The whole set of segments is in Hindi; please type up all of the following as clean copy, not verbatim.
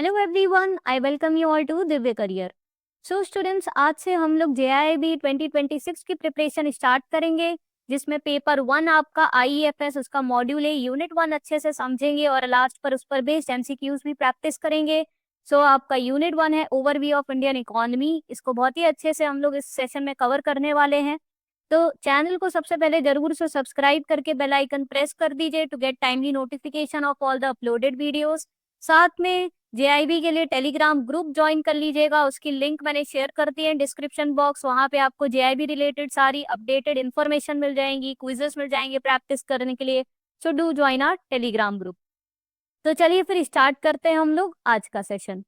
Hello everyone, I welcome you all to Divya career. So students, आज से हम लोग जेआईबी 2026 की प्रिपरेशन स्टार्ट करेंगे, जिसमें पेपर 1 आपका आईईएफएस उसका मॉड्यूल है, यूनिट 1 अच्छे से समझेंगे और लास्ट पर उस पर बेस्ड एमसीक्यूज भी प्रैक्टिस करेंगे। सो आपका यूनिट 1 है ओवरव्यू ऑफ इंडियन इकोनॉमी, इसको बहुत ही अच्छे से हम लोग इस सेशन में कवर करने वाले हैं। तो चैनल को सबसे पहले जरूर से सब्सक्राइब करके बेल आइकन प्रेस कर दीजिए to get timely notification of all the uploaded videos. साथ में जेआईबी के लिए टेलीग्राम ग्रुप ज्वाइन कर लीजिएगा, उसकी लिंक मैंने शेयर कर दी है डिस्क्रिप्शन बॉक्स। वहां पे आपको जेआईबी रिलेटेड सारी अपडेटेड इन्फॉर्मेशन मिल जाएंगी, क्विजेस मिल जाएंगे प्रैक्टिस करने के लिए। So do join our Telegram group. तो चलिए फिर स्टार्ट करते हैं हम लोग आज का सेशन।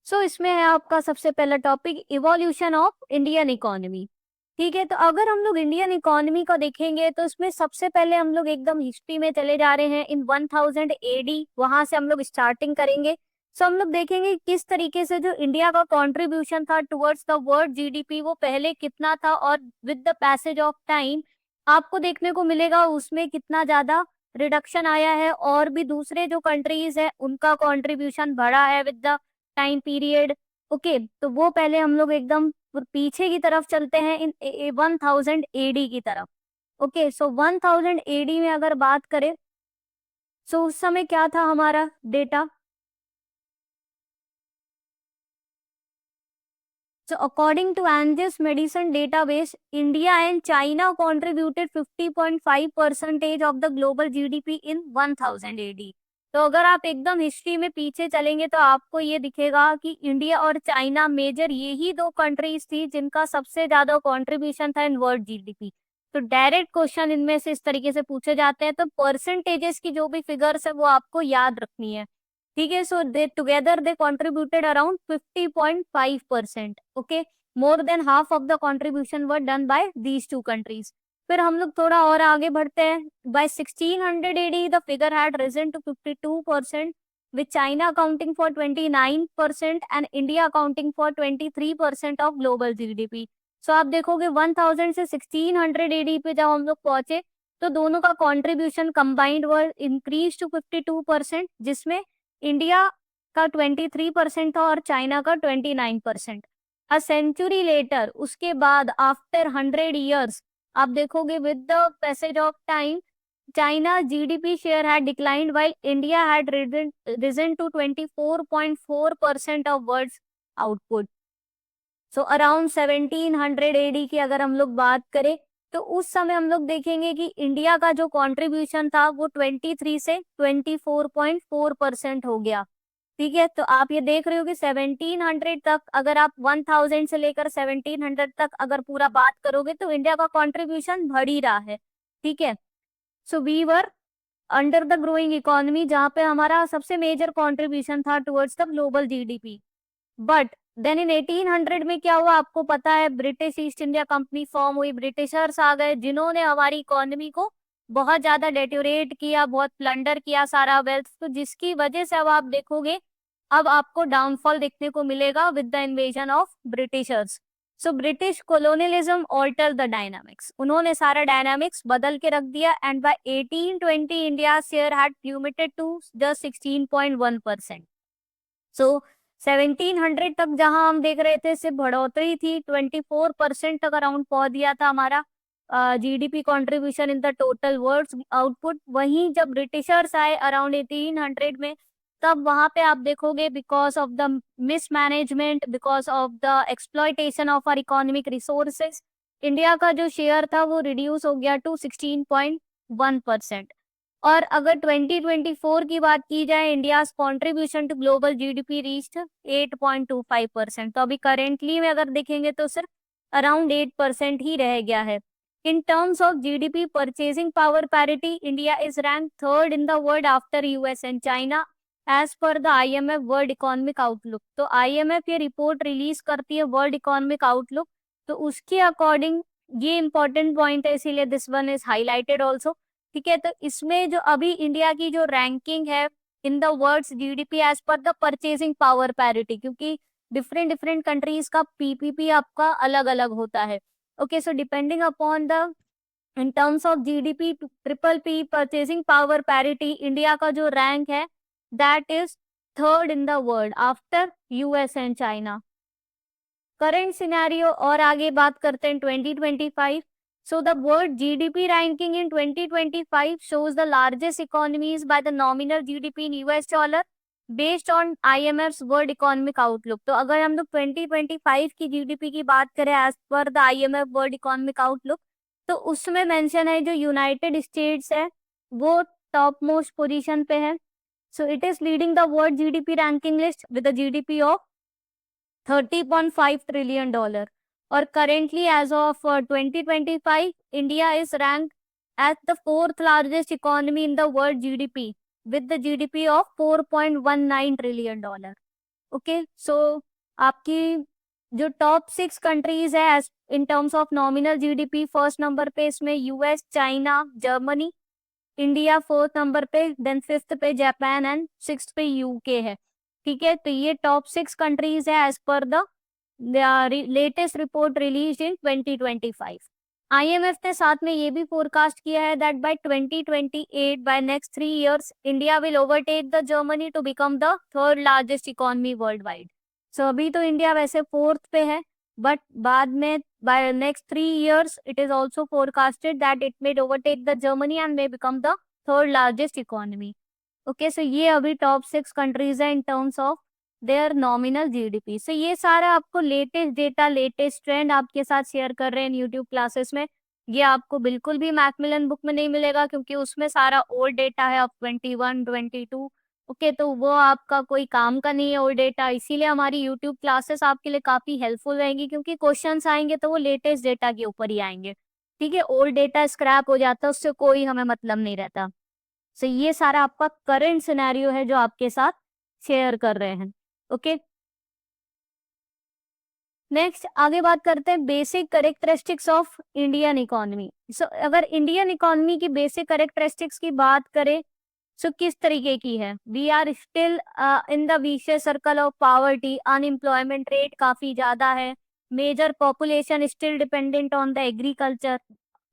सो इसमें है आपका सबसे पहला topic evolution of Indian economy. ठीक है, तो अगर हम लोग इंडियन इकोनॉमी को देखेंगे तो इसमें सबसे पहले हम लोग एकदम हिस्ट्री में चले जा रहे हैं। इन 1000 एडी वहां से हम लोग स्टार्टिंग करेंगे। सो हम लोग देखेंगे किस तरीके से जो इंडिया का कंट्रीब्यूशन था टुवर्ड्स द वर्ल्ड जीडीपी वो पहले कितना था, और with the passage of time आपको देखने को मिलेगा उसमें कितना ज्यादा रिडक्शन आया है, और भी दूसरे जो कंट्रीज है उनका कंट्रीब्यूशन बढ़ा है with the time period. Okay, तो वो पहले हम लोग एकदम पीछे की तरफ चलते हैं इन 1000 एडी की तरफ। ओके, सो 1000 एडी में अगर बात करें सो उस समय क्या था हमारा data. So according to ANGES medicine database, India and China contributed 50.5% of the global GDP in 1000 AD। तो अगर आप एकदम हिस्ट्री में पीछे चलेंगे तो आपको ये दिखेगा कि इंडिया और चाइना मेजर यही दो कंट्रीज थी जिनका सबसे ज्यादा कंट्रीब्यूशन था इन वर्ल्ड जीडीपी। तो डायरेक्ट क्वेश्चन इनमें से इस तरीके से पूछे जाते हैं, तो परसेंटेजेस की जो भी फिगर्स है वो आपको याद रखनी है। ठीक है, so they together they contributed around 50.5%। Okay, more than half of the contribution were done by these two countries. फिर हम लोग थोड़ा और आगे बढ़ते हैं। By 1600 AD the figure had risen to 52%, with China accounting for 29% and India accounting for 23% of global GDP। सो आप देखोगे 1000 से 1600 एडी पे जब हम लोग पहुंचे तो दोनों का contribution combined were increase to 52%, जिसमें इंडिया का 23% था और चाइना का 29%। अ सेंचुरी लेटर, उसके बाद आफ्टर 100 years आप देखोगे with the passage of time China GDP share had declined while India had risen to 24.4% of world output. So around 1700 AD की अगर हम लोग बात करें तो उस समय हम लोग देखेंगे कि इंडिया का जो कंट्रीब्यूशन था वो 23 से 24.4% हो गया। ठीक है, तो आप ये देख रहे हो कि 1700 तक, अगर आप 1000 से लेकर 1700 तक अगर पूरा बात करोगे तो इंडिया का कंट्रीब्यूशन बढ़ ही रहा है। ठीक है, so we were under the growing economy, जहाँ पे हमारा सबसे मेजर कंट्रीब्यूशन था towards the global GDP. But then in 1800 में क्या हुआ आपको पता है, British East India company form हुई, ब्रिटिशर्स आ गए जिन्होंने हमारी इकोनॉमी को बहुत ज्यादा डेटोरेट किया, बहुत प्लंडर किया सारा वेल्थ, तो जिसकी वजह से अब आप देखोगे अब आपको डाउनफॉल देखने को मिलेगा with the invasion of Britishers. So British colonialism alter the dynamics, उन्होंने सारा डायनामिक्स बदल के रख दिया, and by 1820 India share had plummeted to just 16.1%। So 1700 तक जहां हम देख रहे थे सिर्फ बढ़ोतरी थी, 24% तक अराउंड पहुंच दिया था हमारा GDP contribution in the total world output. वहीं जब ब्रिटिशर्स आए अराउंड 1800 में, तब वहां पे आप देखोगे because of the mismanagement, because of the exploitation of our economic resources, India का जो शेयर था वो रिड्यूस हो गया टू 16.1%। और अगर 2024 की बात की जाए, India contribution to global GDP reached 8.25%। तो अभी करेंटली में अगर देखेंगे तो सिर्फ अराउंड 8% ही रह गया है। In terms of GDP purchasing power parity, India is rank third in the world after US and China as per the IMF world economic outlook. तो आईएमएफ ये रिपोर्ट रिलीज करती है वर्ल्ड इकोनॉमिक आउटलुक, तो उसके अकॉर्डिंग ये इंपॉर्टेंट पॉइंट है, इसीलिए this one is highlighted also. ठीक है, तो इसमें जो अभी इंडिया की जो रैंकिंग है in the world's GDP as per the purchasing power parity, क्योंकि डिफरेंट डिफरेंट कंट्रीज का पीपीपी आपका अलग अलग होता है। Okay, so depending upon the in terms of GDP triple P purchasing power parity, India का जो रैंक है that is third in the world after US and China. Current scenario और आगे बात करते हैं 2025। So the world GDP ranking in 2025 shows the largest economies by the nominal GDP in US dollar based on IMF's World Economic Outlook। तो अगर हम लोग 2025 की GDP की बात करें as per the IMF World Economic Outlook, तो उसमें मेंशन है जो यूनाइटेड स्टेट्स है वो टॉप मोस्ट पोजीशन पे है। So it is leading the world GDP ranking list with a GDP of $30.5 trillion। और currently as of 2025, India is ranked as the fourth largest economy in the world GDP with the GDP of $4.19 trillion। Okay, so आपकी जो टॉप 6 कंट्रीज है in terms of nominal GDP, first number पे इसमें US, China, Germany, India fourth number पे, देन फिफ्थ पे जापान एंड सिक्स्थ पे यूके है। ठीक है, तो ये टॉप 6 कंट्रीज है as per the latest report release in 2025। IMF ने साथ में ये भी फोरकास्ट किया है that by 2028 by next 3 years India will overtake the Germany to become the third largest economy worldwide. So अभी तो इंडिया वैसे फोर्थ पे है, बट बाद में by next 3 years it is also forecasted that it may overtake the Germany and may become the third largest economy। Okay, so ये अभी टॉप 6 कंट्रीज है in terms of their nominal GDP. So ये सारा आपको लेटेस्ट डेटा, लेटेस्ट ट्रेंड आपके साथ शेयर कर रहे हैं यूट्यूब क्लासेस में। ये आपको बिल्कुल भी मैकमिलन बुक में नहीं मिलेगा क्योंकि उसमें सारा ओल्ड डेटा है ऑफ 21, 22। ओके, तो वो आपका कोई काम का नहीं है ओल्ड डेटा, इसीलिए हमारी यूट्यूब क्लासेस आपके लिए काफी हेल्पफुल रहेंगी क्योंकि क्वेश्चंस आएंगे तो वो लेटेस्ट डेटा के ऊपर ही आएंगे। ठीक है, ओल्ड डेटा स्क्रैप हो जाता है, उससे कोई हमें मतलब नहीं रहता। सो ये सारा आपका करंट सिनेरियो है जो आपके साथ शेयर कर रहे हैं। ओके, नेक्स्ट आगे बात करते हैं basic characteristics of Indian economy. So अगर इंडियन इकोनॉमी की बेसिक करेक्टरिस्टिक्स की बात करें सो किस तरीके की है, we are still in the vicious circle of poverty, unemployment rate काफी ज्यादा है, major population still dependent on the agriculture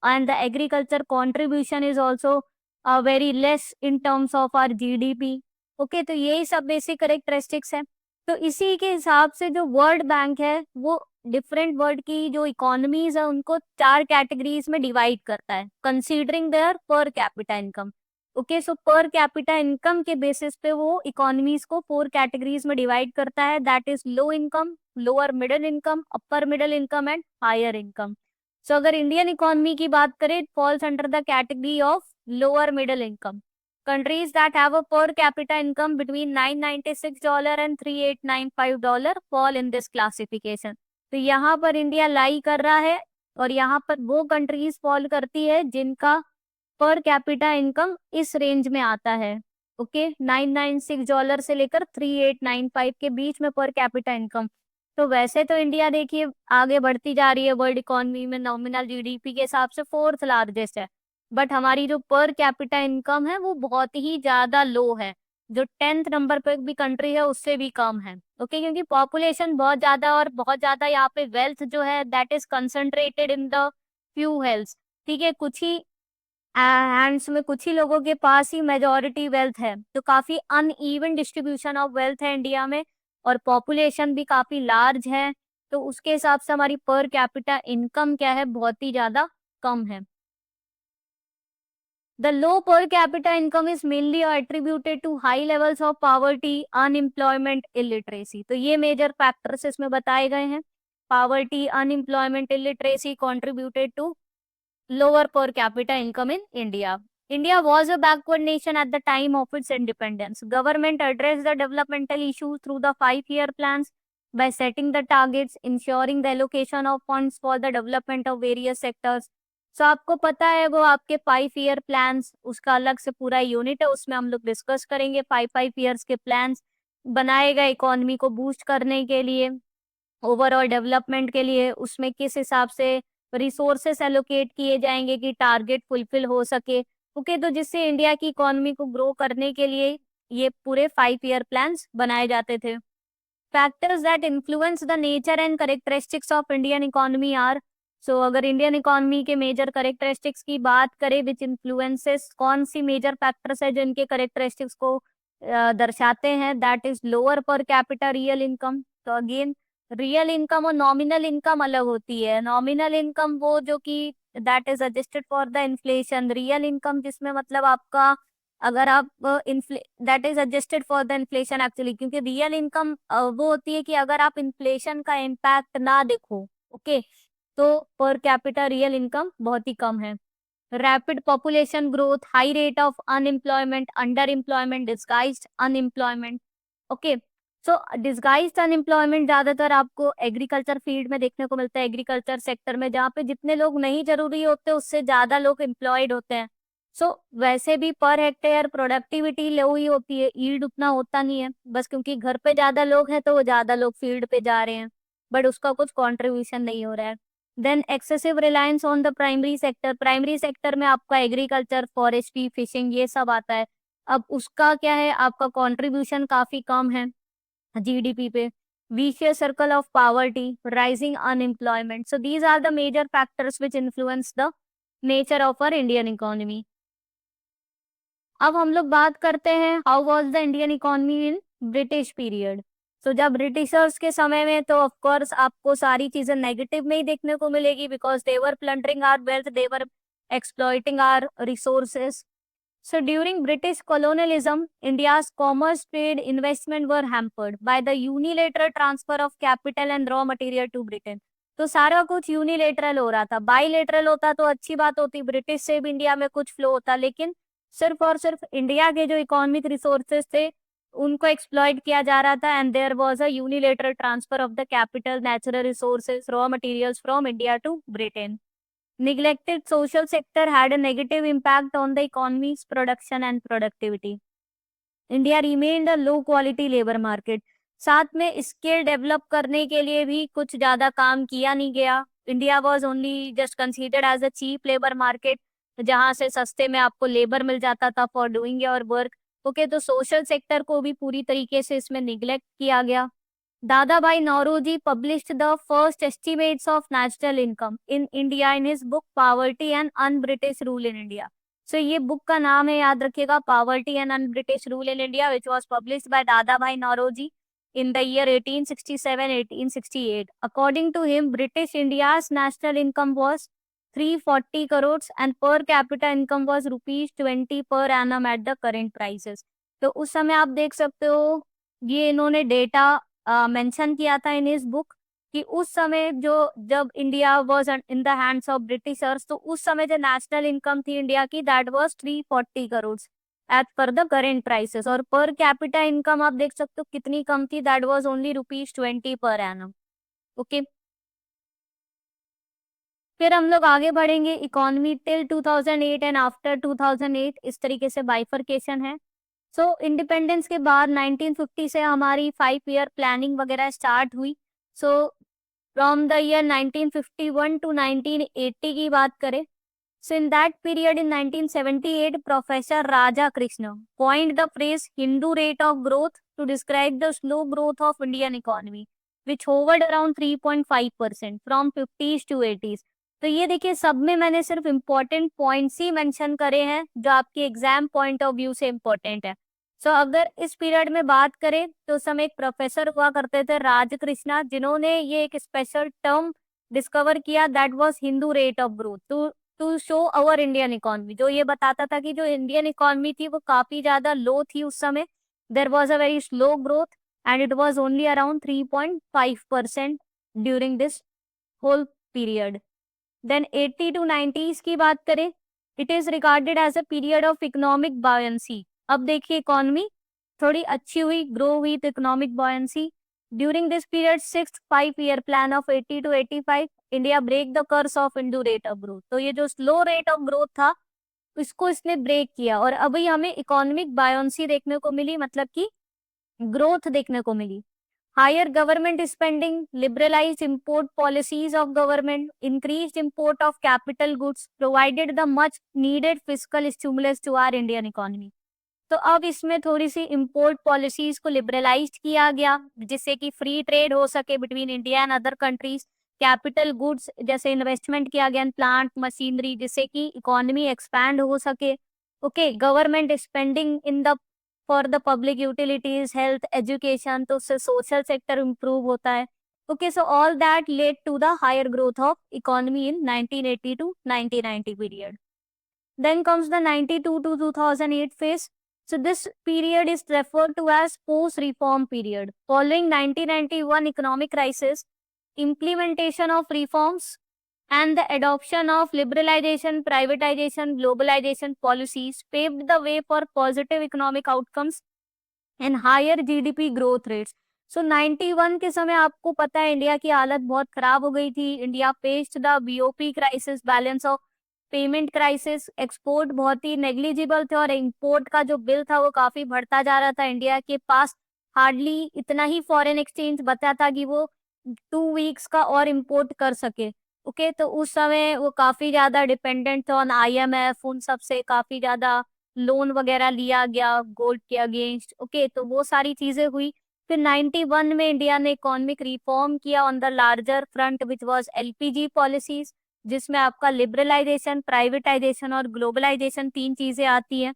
and the agriculture contribution is also very less in terms of our GDP. Okay, तो यही सब बेसिक करेक्टरिस्टिक्स है। तो इसी के हिसाब से जो वर्ल्ड बैंक है वो डिफरेंट वर्ल्ड की जो इकोनॉमीज है उनको 4 कैटेगरीज में डिवाइड करता है considering their per capita income. Okay, so per capita income के बेसिस पे वो इकोनॉमीज को 4 कैटेगरीज में डिवाइड करता है, that is low income, lower middle income, upper middle income and higher income. So अगर इंडियन इकोनॉमी की बात करें, it falls under the category of lower middle income. Countries that have a per capita income between $996 and $3895 fall in this classification। तो यहाँ पर इंडिया लाई कर रहा है और यहाँ पर वो कंट्रीज फॉल करती है जिनका पर कैपिटा इनकम इस रेंज में आता है। ओके, $996 से लेकर 3895 के बीच में पर कैपिटा इनकम। तो वैसे तो इंडिया देखिए आगे बढ़ती जा रही है वर्ल्ड इकोनॉमी में, नॉमिनल जीडीपी के हिसाब से फोर्थ लार्जेस्ट है, बट हमारी जो पर कैपिटा इनकम है वो बहुत ही ज्यादा लो है, जो 10th नंबर पे भी कंट्री है उससे भी कम है। ओके, क्योंकि पॉपुलेशन बहुत ज्यादा और बहुत ज्यादा यहाँ पे वेल्थ जो है that is concentrated in the few health. ठीक है, कुछ ही हैंड्स में, कुछ ही लोगों के पास ही मेजोरिटी वेल्थ है, तो काफी अनइवन डिस्ट्रीब्यूशन ऑफ वेल्थ है इंडिया में और पॉपुलेशन भी काफी लार्ज है, तो उसके हिसाब से हमारी पर कैपिटा इनकम क्या है, बहुत ही ज्यादा कम है। The low per capita income is mainly attributed to high levels of poverty, unemployment, illiteracy। तो ये मेजर फैक्टर्स इसमें बताए गए हैं। Poverty, unemployment, illiteracy contributed to lower per capita income in India। India was a backward nation at the time of its independence। Government addressed the developmental issues through the 5-year plans by setting the targets, ensuring the allocation of funds for the development of various sectors। सो आपको पता है वो आपके 5-year प्लान्स, उसका अलग से पूरा यूनिट है, उसमें हम लोग डिस्कस करेंगे 5 ईयर्स के प्लान्स बनाए गए इकोनॉमी को बूस्ट करने के लिए, ओवरऑल डेवलपमेंट के लिए, उसमें किस हिसाब से रिसोर्सेस एलोकेट किए जाएंगे कि टारगेट फुलफिल हो सके। ओके, तो जिससे इंडिया की इकोनॉमी को ग्रो करने के लिए ये पूरे 5-year प्लान्स बनाए जाते थे। Factors that influence the nature and characteristics of Indian economy are. So अगर इंडियन इकोनॉमी के मेजर करेक्टरिस्टिक्स की बात करें विच इन्फ्लुएंसेस, कौन सी मेजर फैक्टर्स है जो इनके करेक्टरिस्टिक्स को दर्शाते हैं, that is lower per capita real income. तो अगेन रियल इनकम और नॉमिनल इनकम अलग होती है। नॉमिनल इनकम वो जो कि that is adjusted for the inflation, real income जिसमें मतलब आपका अगर आप that is adjusted for the inflation actually, क्योंकि रियल इनकम वो होती है कि अगर आप इन्फ्लेशन का इम्पैक्ट ना देखो, ओके, तो पर कैपिटा रियल इनकम बहुत ही कम है। Rapid population growth, high rate of unemployment, under employment, disguised unemployment. Okay, so disguised unemployment ज्यादातर आपको एग्रीकल्चर फील्ड में देखने को मिलता है, एग्रीकल्चर सेक्टर में, जहाँ पे जितने लोग नहीं जरूरी होते उससे ज्यादा लोग एम्प्लॉयड होते हैं। सो वैसे भी पर हेक्टेयर प्रोडक्टिविटी लो ही होती है, यील्ड उतना होता नहीं है, बस क्योंकि घर पे ज्यादा लोग हैं तो वो ज्यादा लोग फील्ड पे जा रहे हैं, बट उसका कुछ कॉन्ट्रीब्यूशन नहीं हो रहा है। Then excessive reliance on the primary sector, primary sector में आपका एग्रीकल्चर, फॉरेस्ट्री, फिशिंग ये सब आता है। अब उसका क्या है, आपका कंट्रीब्यूशन काफी कम है जीडीपी पे। vicious circle of poverty, rising unemployment, so these are the major factors which influence the nature of our Indian economy. अब हम लोग बात करते हैं how was the Indian economy in British period. तो जब ब्रिटिशर्स के समय में तो ऑफ कोर्स आपको सारी चीजें नेगेटिव में ही देखने को मिलेगी, because they were plundering our wealth, they were exploiting our resources. So during British colonialism, India's commerce, trade, investment were hampered by the unilateral transfer of capital and raw material to Britain. तो सारा कुछ यूनिलेटरल हो रहा था, बाईलेटरल होता तो अच्छी बात होती, ब्रिटिश से भी इंडिया में कुछ फ्लो होता, लेकिन सिर्फ और सिर्फ इंडिया के जो इकोनॉमिक रिसोर्सेज थे उनको एक्सप्लॉइट किया जा रहा था, and there was a unilateral transfer of the capital, natural resources, raw materials from India to Britain. Neglected social sector had a negative impact on the economy's production and productivity. India remained a low quality labor market. साथ में स्किल डेवलप करने के लिए भी कुछ ज्यादा काम किया नहीं गया। India was only just considered as a cheap labour market, जहां से सस्ते में आपको लेबर मिल जाता था for doing your work. Okay, तो सोशल सेक्टर को भी पूरी तरीके से इसमें निग्लेक्ट किया गया। Dadabhai Nauroji published the first estimates of national income in India in his book Poverty and Un-British Rule in India. So ये book का नाम है, याद रखिएगा, Poverty and Un-British Rule in India, which was published by Dadabhai Nauroji in the year 1867-1868. According to him, British India's national income was 340 crores and per capita income was rupees 20 per annum at the current prices. तो उस समय आप देख सकते हो ये इन्होंने डेटा मेंशन किया था इन इस बुक कि उस समय जो जब India was in the hands of britishers, तो उस समय जो नेशनल इनकम थी इंडिया की that was 340 crore as per the current prices, और पर कैपिटा इनकम आप देख सकते हो कितनी कम थी, that was only rupees 20 per annum. Okay, फिर हम लोग आगे बढ़ेंगे, इकोनॉमी टिल 2008 एंड आफ्टर 2008, इस तरीके से बाइफरकेशन है। सो इंडिपेंडेंस के बाद 1950 से हमारी 5 ईयर प्लानिंग वगैरह स्टार्ट हुई। So from the year 1951 to 1980 की बात करें, so in that period in 1978 Professor Raja Krishna coined the phrase Hindu rate of growth to describe the slow growth of Indian economy which hovered around 3.5% from 50s to 80s। तो ये देखिए सब में मैंने सिर्फ इम्पोर्टेंट पॉइंट्स ही मेंशन करे हैं जो आपके एग्जाम पॉइंट ऑफ व्यू से इम्पोर्टेंट है। सो अगर इस पीरियड में बात करें तो उस समय एक प्रोफेसर हुआ करते थे राज कृष्णा, जिन्होंने ये एक स्पेशल टर्म डिस्कवर किया that was Hindu rate of growth to show our Indian economy, जो ये बताता था कि जो इंडियन इकोनॉमी थी वो काफी ज्यादा लो थी उस समय, there was a very slow growth and it was only around 3.5% during this whole period. Then 80 to 90s की बात करें, it is regarded as a period of economic buoyancy. अब देखिए इकोनॉमी थोड़ी अच्छी हुई, ग्रो हुई तो economic buoyancy. During this period sixth 5 year plan of 80 to 85 India break the curse of Hindu rate of growth. तो ये जो स्लो रेट ऑफ ग्रोथ था इसको इसने ब्रेक किया और अभी हमें इकोनॉमिक बायोंसी देखने को मिली, मतलब कि ग्रोथ देखने को मिली। Higher government spending, liberalized import policies of government, increased import of capital goods provided the much needed fiscal stimulus to our Indian economy. तो अब इसमें थोड़ी सी इंपोर्ट पॉलिसीज को लिबरलाइज किया गया जिससे कि फ्री ट्रेड हो सके between India and other countries. Capital goods जैसे इन्वेस्टमेंट किया गया इन प्लांट मशीनरी जिससे कि इकोनॉमी एक्सपैंड हो सके। Okay, government spending in the for the public utilities, health, education, तो उससे सोशल सेक्टर इम्प्रूव होता है। Okay, so all that led to the higher growth of economy in 1980 to 1990 period. Then comes the 92 to 2008 phase. So this period is referred to as post-reform period. Following 1991 economic crisis, implementation of reforms and the adoption of liberalization, privatization, globalization policies paved the way for positive economic outcomes and higher GDP growth rates. So 91 के समय आपको पता है इंडिया की हालत बहुत खराब हो गई थी। India faced the BOP crisis, balance of payment crisis, export बहुत ही नेग्लिजिबल थे और इंपोर्ट का जो बिल था वो काफी बढ़ता जा रहा था। इंडिया के पास हार्डली इतना ही फॉरेन एक्सचेंज बचा था कि वो 2 वीक्स का और इम्पोर्ट कर सके। ओके, तो उस समय वो काफी ज्यादा डिपेंडेंट थे ऑन आईएमएफ, उन सब से काफी ज्यादा लोन वगैरह लिया गया गोल्ड के अगेंस्ट। ओके, तो वो सारी चीजें हुई। फिर 91 में इंडिया ने इकोनॉमिक रिफॉर्म किया on the larger front which was LPG policies, जिसमें आपका लिबरलाइजेशन, प्राइवेटाइजेशन और ग्लोबलाइजेशन 3 चीजें आती है।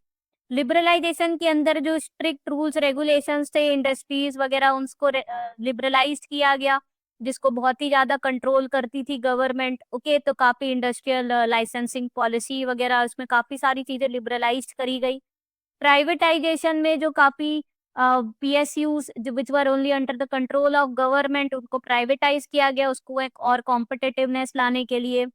लिबरलाइजेशन के अंदर जो स्ट्रिक्ट रूल्स रेगुलेशंस थे इंडस्ट्रीज वगैरह उनको लिबरलाइज किया गया, जिसको बहुत ही ज्यादा कंट्रोल करती थी गवर्नमेंट। ओके, तो काफी इंडस्ट्रियल लाइसेंसिंग पॉलिसी वगैरह उसमें काफी सारी चीजें लिबरलाइज करी गई। प्राइवेटाइजेशन में जो काफी PSUs which were only under the control of government उनको प्राइवेटाइज किया गया, उसको एक और कॉम्पिटिटिवनेस लाने के लिए,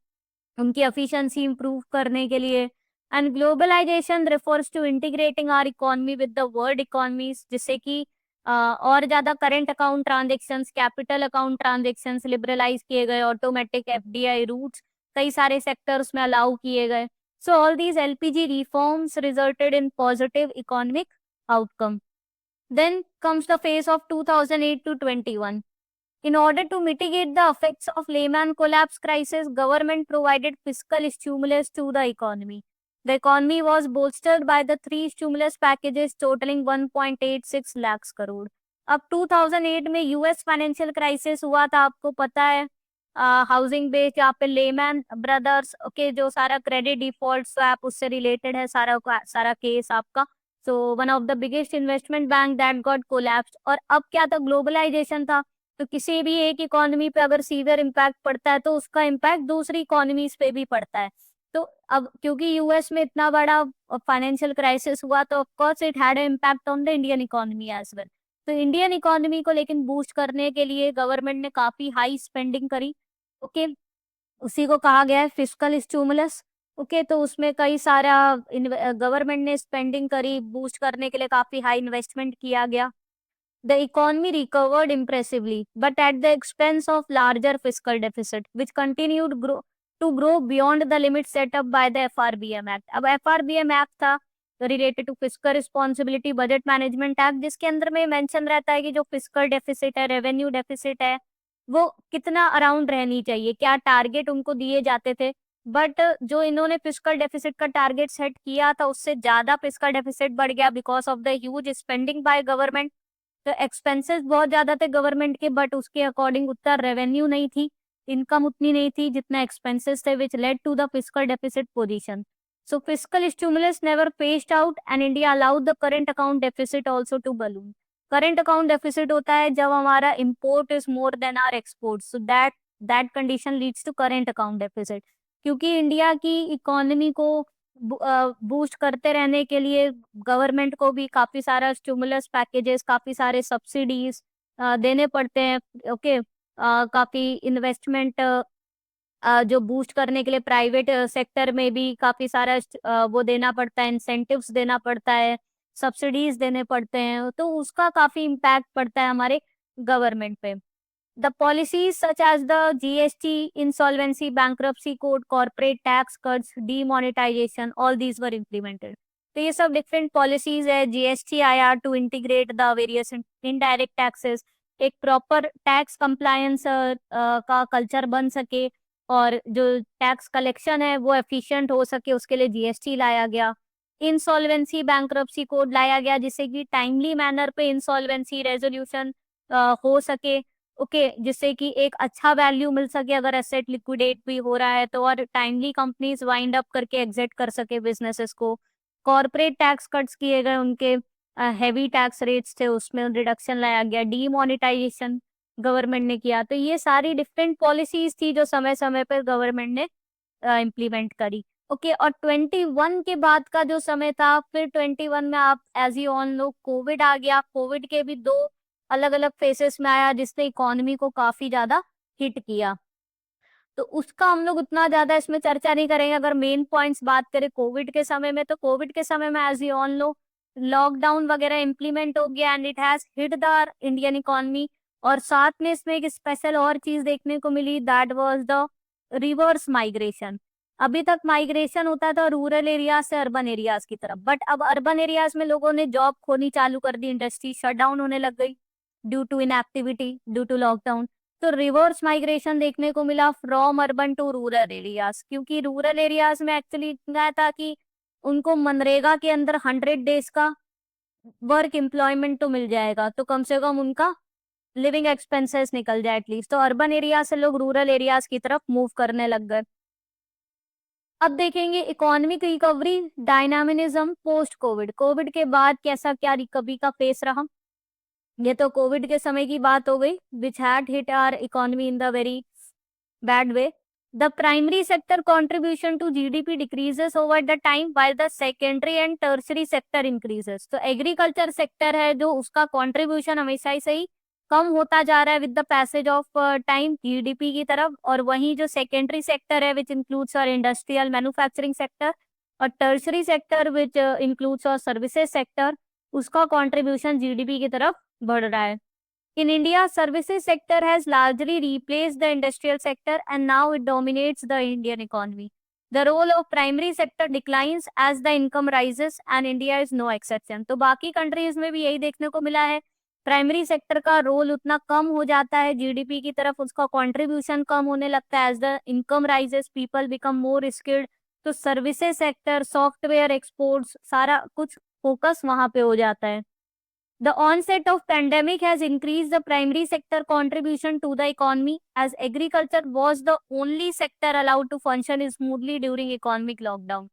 उनकी एफिशिएंसी इंप्रूव करने के लिए। And globalisation refers to integrating our economy with the world economies, जिससे कि और ज्यादा current account transactions, capital account transactions liberalise किए गए, ऑटोमेटिक एफडीआई रूट्स कई सारे सेक्टर्स में अलाउ किए गए। So all these LPG reforms resulted in positive economic outcome. Then comes the phase of 2008 to 21. In order to mitigate the effects of Lehman collapse crisis, government provided fiscal stimulus to the economy. The economy was bolstered by the 3 stimulus packages totaling 1.86 lakhs crore. अब 2008 में यूएस फाइनेंशियल क्राइसिस हुआ था, आपको पता है, हाउसिंग बेस्ड, यहाँ पे लेमैन ब्रदर्स के जो सारा क्रेडिट डिफॉल्ट स्वैप उससे रिलेटेड है सारा केस आपका। So one of the biggest investment bank that got collapsed. और अब क्या था, ग्लोबलाइजेशन था, तो किसी भी एक इकोनॉमी पे अगर सीवियर इम्पैक्ट पड़ता है तो उसका इम्पैक्ट दूसरी इकोनॉमीज पे भी पड़ता है। तो अब क्योंकि यूएस में इतना बड़ा फाइनेंशियल क्राइसिस हुआ तो of course it had impact on the Indian economy as well. तो इंडियन इकोनॉमी को लेकिन बूस्ट करने के लिए गवर्नमेंट ने काफी हाई स्पेंडिंग करी। ओके, उसी को कहा गया है फिस्कल स्टिमुलस। ओके, तो उसमें कई सारा गवर्नमेंट ने स्पेंडिंग करी, बूस्ट करने के लिए काफी हाई इन्वेस्टमेंट किया गया। The economy recovered impressively, but at the expense of larger fiscal deficit, which continued to grow beyond the limits set up by the FRBM Act. अब FRBM Act था related to fiscal responsibility budget management act, जिसके अंदर में मेंशन रहता है कि जो फिस्कल डेफिसिट है, रेवेन्यू डेफिसिट है, वो कितना अराउंड रहनी चाहिए, क्या टारगेट उनको दिए जाते थे। बट जो इन्होंने फिस्कल डेफिसिट का टारगेट सेट किया था उससे ज्यादा फिस्कल डेफिसिट बढ़ गया because of the huge spending by government. तो एक्सपेंसेस बहुत ज्यादा थे गवर्नमेंट के, बट उसके अकॉर्डिंग उतना रेवेन्यू नहीं थी, इनकम उतनी नहीं थी जितना एक्सपेंसेस थे, which led to the fiscal deficit position. So fiscal stimulus never phased out and India allowed the current account deficit also to balloon. Current account deficit होता है जब हमारा import is more than our export, so that condition leads to current account deficit. क्योंकि इंडिया की इकोनॉमी को बूस्ट करते रहने के लिए गवर्नमेंट को भी काफी सारा स्टिमुलस पैकेजेस, काफी सारे सब्सिडीज देने पड़ते हैं। ओके, काफी इन्वेस्टमेंट जो बूस्ट करने के लिए प्राइवेट सेक्टर में भी काफी सारा वो देना पड़ता है, इंसेंटिव्स देना पड़ता है, सब्सिडीज देने पड़ते हैं, तो उसका काफी इम्पैक्ट पड़ता है हमारे गवर्नमेंट पे। The policies such as the GST, insolvency, bankruptcy code, corporate tax cuts, demonetization, all these were implemented. तो ये सब डिफरेंट पॉलिसीज है। जीएसटी आया to integrate the various indirect taxes, एक प्रॉपर टैक्स कंप्लायंस का कल्चर बन सके और जो टैक्स कलेक्शन है वो एफिशिएंट हो सके, उसके लिए जीएसटी लाया गया। इंसॉल्वेंसी बैंक्रप्सी कोड लाया गया जिससे कि टाइमली मैनर पे इंसॉल्वेंसी रेजोल्यूशन हो सके। ओके, जिससे कि एक अच्छा वैल्यू मिल सके अगर एसेट लिक्विडेट भी हो रहा है तो, और टाइमली कंपनीज वाइंड अप करके एग्जिट कर सके बिजनेसेस को। कॉर्पोरेट टैक्स कट्स किए गए उनके, हैवी टैक्स रेट्स थे उसमें रिडक्शन लाया गया, डीमोनेटाइजेशन गवर्नमेंट ने किया। तो ये सारी डिफरेंट पॉलिसीज थी जो समय समय पर गवर्नमेंट ने इम्प्लीमेंट करी। ओके, और 21 के बाद का जो समय था, फिर 21 में आप as you all know COVID आ गया। कोविड के भी दो अलग अलग फेसेस में आया जिसने इकोनॉमी को काफी ज्यादा हिट किया। तो उसका हम लोग उतना ज्यादा इसमें चर्चा नहीं करेंगे। अगर मेन पॉइंट्स बात करें कोविड के समय में, तो कोविड के समय में as you all know lockdown वगैरह इम्प्लीमेंट हो गया and it has hit the Indian economy. और साथ में इसमें एक स्पेशल और चीज देखने को मिली, that was the reverse migration. अभी तक माइग्रेशन होता था रूरल एरिया से अर्बन एरियाज की तरफ, बट अब अर्बन एरियाज में लोगों ने जॉब खोनी चालू कर दी, इंडस्ट्री शट डाउन होने लग गई due to inactivity, due to lockdown. तो रिवर्स माइग्रेशन देखने को मिला from urban to rural areas, क्योंकि रूरल एरियाज में एक्चुअली इतना था कि उनको मनरेगा के अंदर 100 डेज का वर्क एम्प्लॉयमेंट तो मिल जाएगा, तो कम से कम उनका लिविंग एक्सपेंसेस निकल जाए एटलीस्ट। तो अर्बन एरिया से लोग रूरल एरियाज की तरफ मूव करने लग गए। अब देखेंगे economic recovery dynamism post Covid. Covid के बाद कैसा क्या रिकवरी का फेस रहा, ये तो कोविड के समय की बात हो गई, which had hit our economy in the very bad way. The primary sector contribution to GDP decreases over the time while the secondary and tertiary sector increases। तो एग्रीकल्चर सेक्टर है जो उसका कंट्रीब्यूशन हमेशा ही सही कम होता जा रहा है with the passage of time GDP की तरफ, और वहीं जो सेकेंडरी सेक्टर है विच इंक्लूड्स और इंडस्ट्रियल मैन्युफैक्चरिंग सेक्टर, और टर्शरी सेक्टर विच इंक्लूड्स और सर्विसेज सेक्टर, उसका कंट्रीब्यूशन जीडीपी की तरफ बढ़ रहा है। In India, services sector has largely replaced the industrial sector and now it dominates the Indian economy. The role of primary sector declines as the income rises and India is no exception। तो बाकी कंट्रीज में भी यही देखने को मिला है, प्राइमरी सेक्टर का रोल उतना कम हो जाता है जीडीपी की तरफ, उसका कंट्रीब्यूशन कम होने लगता है as the income rises, people become more skilled. तो सर्विसेज सेक्टर, सॉफ्टवेयर, एक्सपोर्ट्स, सारा कुछ फोकस वहां पे हो जाता है। The onset of pandemic has increased the primary sector contribution to the economy as agriculture was the only sector allowed to function smoothly during economic lockdown।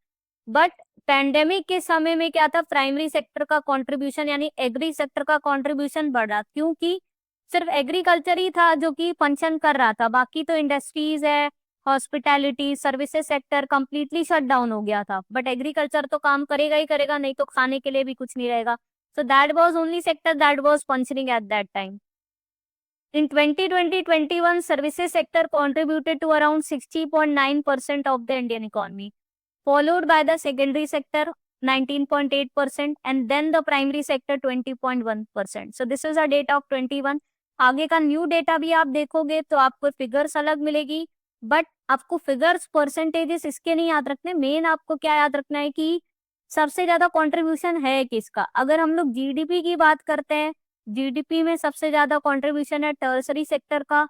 But pandemic के समय में क्या था, प्राइमरी सेक्टर का कंट्रीब्यूशन यानी एग्री सेक्टर का कंट्रीब्यूशन बढ़ा, क्योंकि सिर्फ एग्रीकल्चर ही था जो कि फंक्शन कर रहा था, बाकी तो इंडस्ट्रीज है, hospitality, services sector completely shut down हो गया था। बट एग्रीकल्चर तो काम करेगा ही करेगा, नहीं तो खाने के लिए भी कुछ नहीं रहेगा। So that was only sector that was functioning at that time. In 2020-21, services sector contributed to around 60.9% of the Indian economy, followed by the secondary sector 19.8% and then the primary sector 20.1%. So this is a data of 21। आगे का न्यू डेटा भी आप देखोगे तो आपको फिगर्स अलग मिलेगी, बट आपको फिगर्स परसेंटेजेस इसके नहीं याद रखने, मेन आपको क्या याद रखना है कि सबसे ज्यादा कंट्रीब्यूशन है किसका। अगर हम लोग जीडीपी की बात करते हैं, जीडीपी में सबसे ज्यादा कंट्रीब्यूशन है टर्सरी सेक्टर का,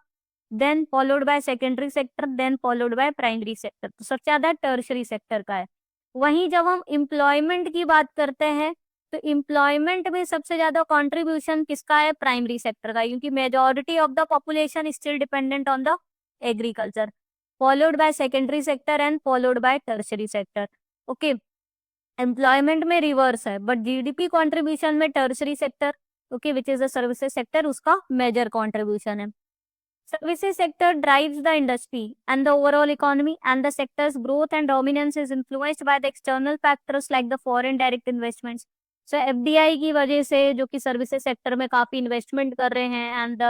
then followed by secondary sector, then followed by primary sector. तो सबसे ज्यादा टर्सरी सेक्टर का है। वहीं जब हम एम्प्लॉयमेंट की बात करते हैं तो एम्प्लॉयमेंट में सबसे ज्यादा कंट्रीब्यूशन किसका है, प्राइमरी सेक्टर का, क्योंकि majority of the population still dependent on the agriculture, followed by secondary sector and followed by tertiary sector. Okay, employment में रिवर्स है, बट जीडीपी कंट्रीब्यूशन में tertiary sector, okay, which is the services sector, उसका मेजर कंट्रीब्यूशन है। Services sector drives the industry and the overall economy, and the sector's growth and dominance is influenced by the external factors like the foreign direct investments। So FDI की वजह से जो कि सर्विसेज सेक्टर में काफी इन्वेस्टमेंट कर रहे हैं, and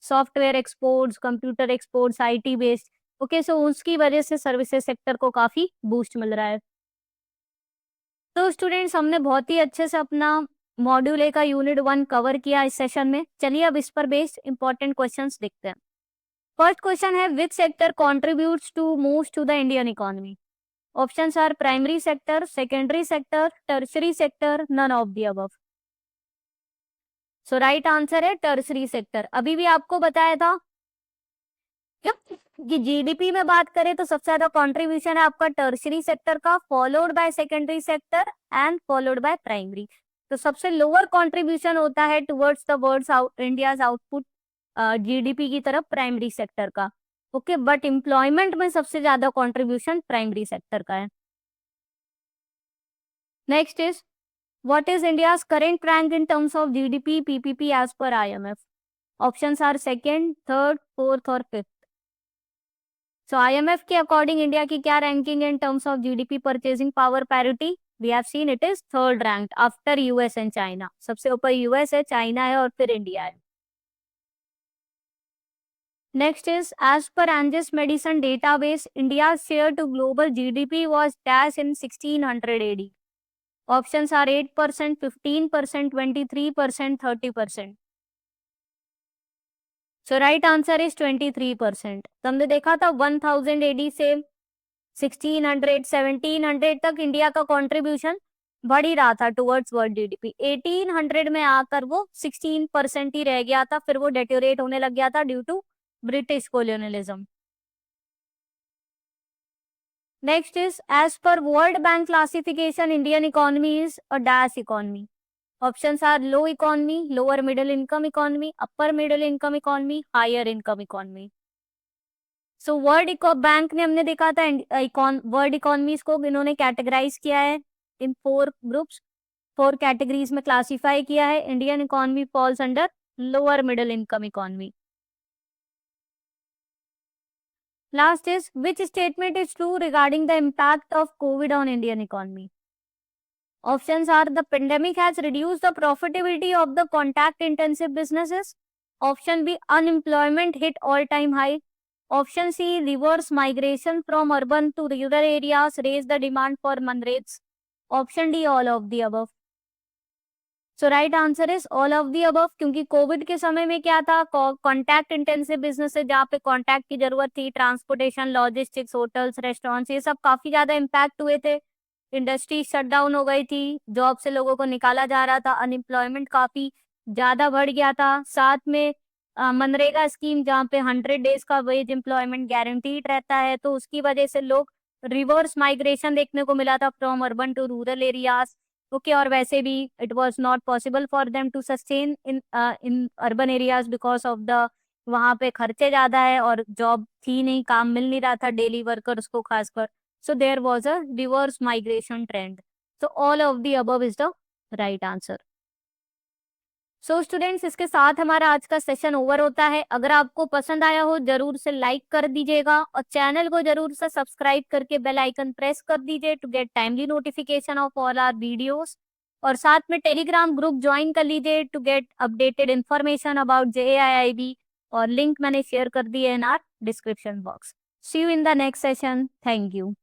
software exports, computer exports, IT based, okay, so उसकी वजह से सर्विसेज सेक्टर को काफी बूस्ट मिल रहा है। तो स्टूडेंट्स, हमने बहुत ही अच्छे से अपना मॉड्यूल ए का यूनिट 1 कवर किया इस सेशन में। चलिए अब इस पर बेस्ड इंपॉर्टेंट क्वेश्चंस देखते हैं। फर्स्ट क्वेश्चन है, which sector contributes to most to the Indian economy. Options are primary sector, secondary sector, tertiary sector, none of the above. So right answer है टर्शरी सेक्टर। अभी भी आपको बताया था कि जीडीपी में बात करें तो सबसे ज्यादा कंट्रीब्यूशन है आपका टर्शरी सेक्टर का, followed by secondary sector and followed by primary. तो सबसे लोअर कंट्रीब्यूशन होता है towards the words India's output GDP की तरफ प्राइमरी सेक्टर का, ओके, बट एम्प्लॉयमेंट में सबसे ज्यादा कंट्रीब्यूशन प्राइमरी सेक्टर का है। Next is What is India's current rank in terms of GDP, PPP as per IMF? Options are second, third, fourth और fifth. So IMF के according India की क्या ranking in terms of GDP purchasing power parity? We have seen it is third ranked after US and China. सबसे ऊपर US है, China है और फिर India है. Next is, as per Angis Medicine database, India's share to global GDP was dash in 1600 AD. Options are 8%, 15%, 23%, 30%. So right answer is 23%. तुमने देखा था 1000 AD से 1600, 1700 तक इंडिया का कंट्रीब्यूशन बढ़ ही रहा था टुवर्ड्स वर्ल्ड जीडीपी. 1800 में आकर वो 16% ही रह गया था, फिर वो डेटोरेट होने लग गया था due to British colonialism. Next is, as per World Bank classification, Indian economy is a dash economy. Options are low economy, lower middle income economy, upper middle income economy, higher income economy. So world bank ने हमने देखा था वर्ल्ड इकोनॉमीज को इन्होंने कैटेगराइज किया है इन 4 ग्रुप्स, 4 कैटेगरीज में क्लासिफाई किया है. Indian economy falls under lower middle income economy. Last is, which statement is true regarding the impact of COVID on Indian economy? Options are, the pandemic has reduced the profitability of the contact intensive businesses. Option B, unemployment hit all-time high. Option C, reverse migration from urban to rural areas raise the demand for manrates. Option D, all of the above. So right answer is all of the above, क्योंकि कोविड के समय में क्या था, कॉन्टैक्ट इंटेंसिव बिजनेस है जहाँ पे कॉन्टैक्ट की जरूरत थी, ट्रांसपोर्टेशन, लॉजिस्टिक्स, होटल्स, रेस्टोरेंट्स, ये सब काफी ज्यादा इम्पैक्ट हुए थे. इंडस्ट्री शट डाउन हो गई थी, जॉब से लोगों को निकाला जा रहा था, अनएम्प्लॉयमेंट काफी ज्यादा बढ़ गया था. साथ में मनरेगा स्कीम जहाँ पे 100 डेज का वेज एम्प्लॉयमेंट गारंटीड रहता है, तो उसकी वजह से लोग रिवर्स माइग्रेशन देखने को मिला था from urban to rural areas. Okay, और वैसे भी it was not possible for them to sustain in urban areas because of the वहाँ पे खर्चे ज्यादा है और जॉब थी नहीं, काम मिल नहीं रहा था डेली वर्कर्स को खासकर. So there was a reverse migration trend. So all of the above is the right answer. So students, इसके साथ हमारा आज का सेशन ओवर होता है. अगर आपको पसंद आया हो जरूर से लाइक कर दीजिएगा और चैनल को जरूर से सब्सक्राइब करके बेल आइकन प्रेस कर दीजिए to get timely notification of all our videos. और साथ में टेलीग्राम ग्रुप ज्वाइन कर लीजिए to get updated information about JAIIB, और लिंक मैंने शेयर कर दी है in our description box. See you in the next session. Thank you.